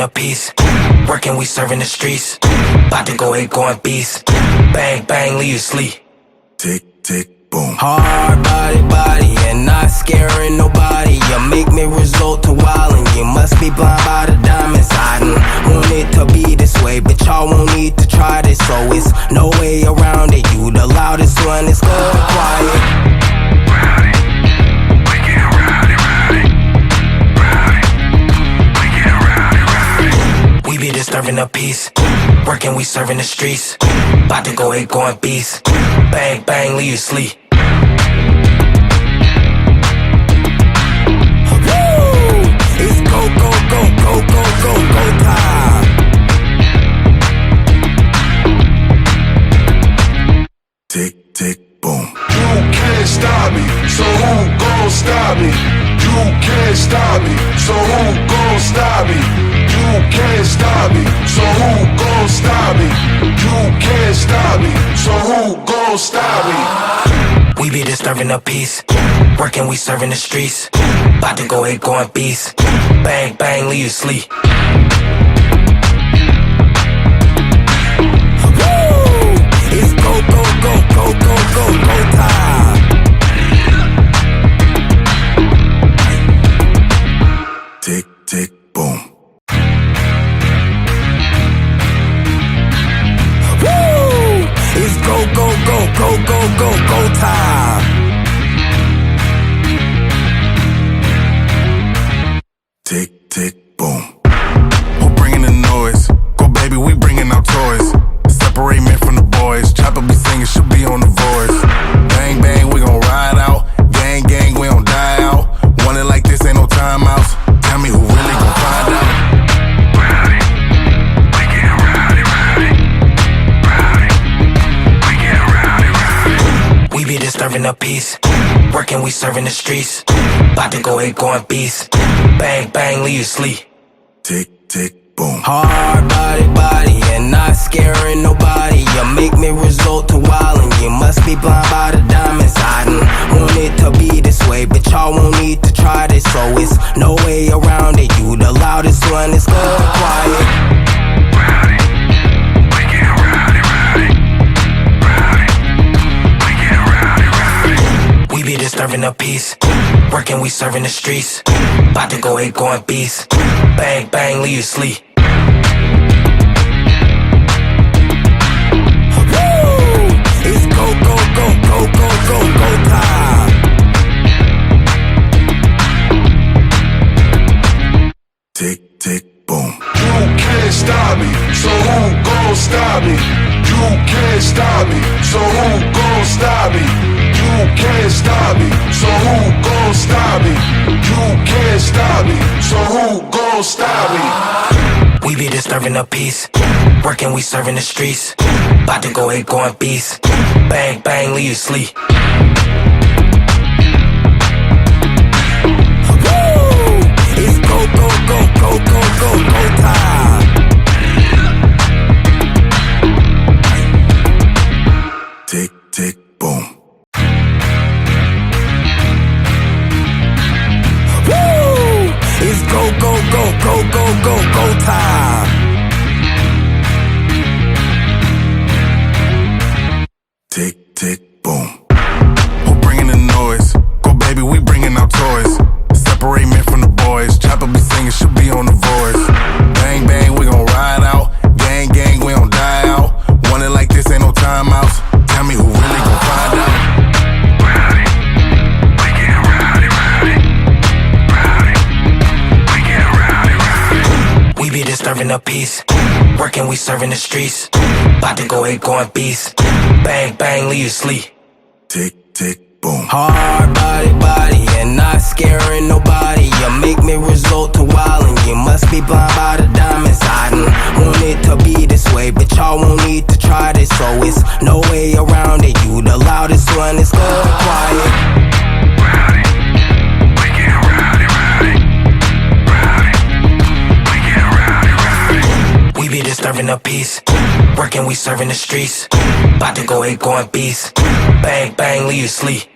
a piece. Working, we serving the streets. About to go ahead, going beast. Bang, bang, leave you sleep. Tick, tick, boom. Hard body, and not scaring nobody. You make me resort to wildin'. You must be blind by the diamonds. I didn't want it to be this way, but y'all won't need to try this, so it's no way around it. You the loudest one, it's good quiet. We be disturbing the peace. Working, we serving the streets. About to go ahead, going beast. Bang, bang, leave you sleep. It's go, go, go, go, go, go, go time. Tick, tick, boom. You can't stop me, so who gon' stop me? You can't stop me, so who gon' stop me? You can't stop me, so who gon' stop me? You can't stop me, so who gon' stop me? We be disturbing the peace. Working, we serving the streets. About to go ahead, going beast. Bang, bang, leave you sleep. It's go, go, go, go, go, go, go time. Tick, tick, boom. It's go, go, go, go, go, go, go time. Tick, tick, boom. Who bringing the noise? Go baby, we bringing out toys. Separate men from the boys. Chopper be singing, she'll be on the voice. Bang, bang, we gon' ride out. Gang, gang, we don't die out. Want it like this, ain't no timeouts. Tell me who really gon' find out. Rowdy, we get rowdy, rowdy. Rowdy, we get rowdy, rowdy. We be disturbing the peace. Working, we serving the streets. About to go ahead, going beast. Bang, bang, leave you sleep. Tick, tick, boom. Hard body, and not scaring nobody. You make me resort to wildin'. You must be blind by the diamonds. I didn't want it to be this way, but y'all won't need to try this, so it's no way around it. You the loudest one, it's good quiet. Rowdy, we get rowdy, rowdy. Rowdy, we get rowdy, rowdy. We be disturbing the peace. Working, we serving the streets. About to go ahead, going beast. Bang, bang, leave you sleep. It's go, go, go, go, go, go, go time. Tick, tick, boom. You can't stop me, so who gon' stop me? You can't stop me, so who gon' stop me? You can't stop me, so who gon' stop me? You can't stop me, so who gon' stop me? We be disturbing the peace. Working, we serving the streets. About to go ahead, going beast. Bang, bang, leave you sleep. It's go, go, go, go, go, go, go time. Tick, tick, boom. It's go, go, go, go, go, go, go time. Tick, tick, boom. Who bringing the noise? Go baby, we bringing out toys. Separate men from the boys. Chopper be singing, she'll be on the voice. Bang, bang, we gon' ride out. Gang, gang, we don't die out. Want it like this, ain't no timeouts. Tell me who really gon' find out. Rowdy, we get rowdy, rowdy. Rowdy, we get rowdy, rowdy. We be disturbing the peace. Working, we serving the streets. About to go ahead, going beast. Bang, bang, leave you sleep. Tick, tick, boom. Hard body, and not scaring nobody. You make me resort to wildin'. You must be blind by the diamonds. I didn't want it to be this way, but y'all won't need to try this, so it's no way around it. You the loudest one, it's good quiet. Rowdy, we get rowdy, rowdy. Rowdy, we get rowdy, rowdy. We be disturbing the peace. Working, we serving the streets. About to go ahead, going beast. Bang, bang, leave you sleep.